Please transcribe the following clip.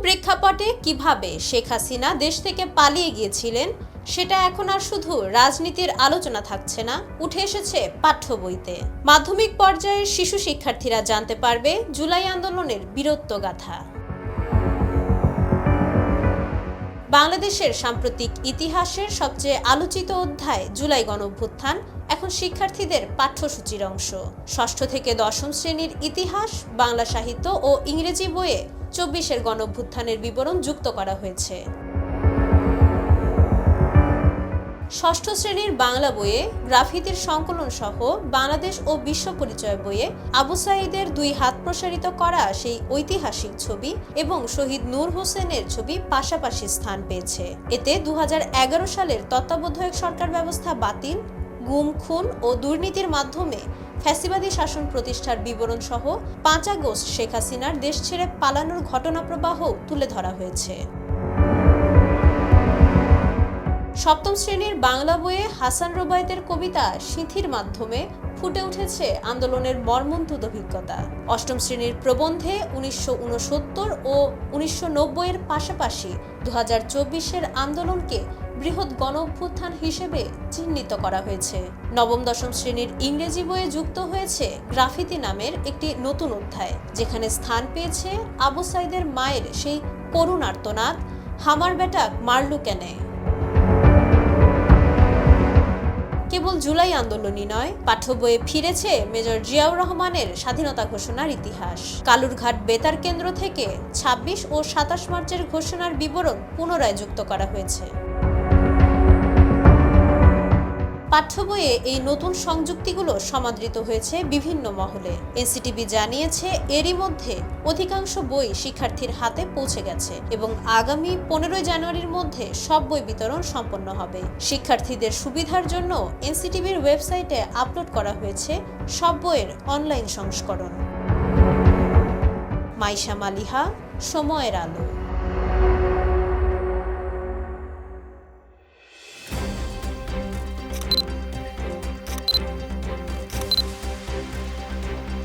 প্রেক্ষাপটে কিভাবে শেখ হাসিনা দেশ থেকে পালিয়ে গিয়েছিলেন সেটা এখন আর শুধু রাজনীতির আলোচনা থাকছে না, উঠে এসেছে পাঠ্য বইতে। মাধ্যমিক পর্যায়ের শিশু শিক্ষার্থীরা জানতে পারবে জুলাই আন্দোলনের বীরত্বগাথা। বাংলাদেশের সাম্প্রতিক ইতিহাসের সবচেয়ে আলোচিত অধ্যায় জুলাই গণঅভ্যুত্থান এখন শিক্ষার্থীদের পাঠ্যসূচির অংশ। ষষ্ঠ থেকে দশম শ্রেণীর ইতিহাস, বাংলা সাহিত্য ও ইংরেজি বইয়ে ২৪-এর গণঅভ্যুত্থানের বিবরণ যুক্ত করা হয়েছে। ষষ্ঠ শ্রেণীর বাংলা বইয়ে গ্রাফিতির সংকলন সহ বাংলাদেশ ও বিশ্ব পরিচয় বইয়ে আবু সাঈদের ২ হাত প্রসারিত করা সেই ঐতিহাসিক ছবি এবং শহীদ নূর হোসেনের ছবি পাশাপাশি স্থান পেয়েছে। এতে ২০১১ সালের তত্ত্বাবধায়ক সরকার ব্যবস্থা বাতিল, গুম, খুন ও দুর্নীতির মাধ্যমে ফ্যাসিবাদী শাসন প্রতিষ্ঠার বিবরণ সহ ৫ আগস্ট শেখ হাসিনার দেশ ছেড়ে পালানোর ঘটনাপ্রবাহ তুলে ধরা হয়েছে। সপ্তম শ্রেণীর বাংলা বইয়ে হাসান রুবায়েতের কবিতা সিঁথির মাধ্যমে ফুটে উঠেছে আন্দোলনের মর্মন্তুদ অভিজ্ঞতা। অষ্টম শ্রেণীর প্রবন্ধে ১৯৬৯ ও ১৯৯০-এর পাশাপাশি ২০২৪-এর আন্দোলনকে বৃহৎ গণঅভ্যুত্থান হিসেবে চিহ্নিত করা হয়েছে। নবম দশম শ্রেণীর ইংরেজি বইয়ে যুক্ত হয়েছে গ্রাফিতি নামের একটি নতুন অধ্যায়, যেখানে স্থান পেয়েছে আবু সাঈদের মায়ের সেই করুণ আর্তনাদ, হামার বেটা মারলু কেনে। কেবল জুলাই আন্দোলনই নয়, পাঠ্য বইয়ে ফিরেছে মেজর জিয়াউর রহমানের স্বাধীনতা ঘোষণার ইতিহাস। কালুরঘাট বেতার কেন্দ্র থেকে ২৬ ও ২৭ মার্চের ঘোষণার বিবরণ পুনরায় যুক্ত করা হয়েছে। পাঠ্য বইয়ে এই নতুন সংযুক্তিগুলো সমাদৃত হয়েছে বিভিন্ন মহলে। এনসিটিবি জানিয়েছে এরই মধ্যে অধিকাংশ বই শিক্ষার্থীর হাতে পৌঁছে গেছে এবং আগামী ১৫ জানুয়ারির মধ্যে সব বই বিতরণ সম্পন্ন হবে। শিক্ষার্থীদের সুবিধার জন্য এনসিটিবির ওয়েবসাইটে আপলোড করা হয়েছে সব বইয়ের অনলাইন সংস্করণ। মাইশা মালিহা, সময়ের আলো।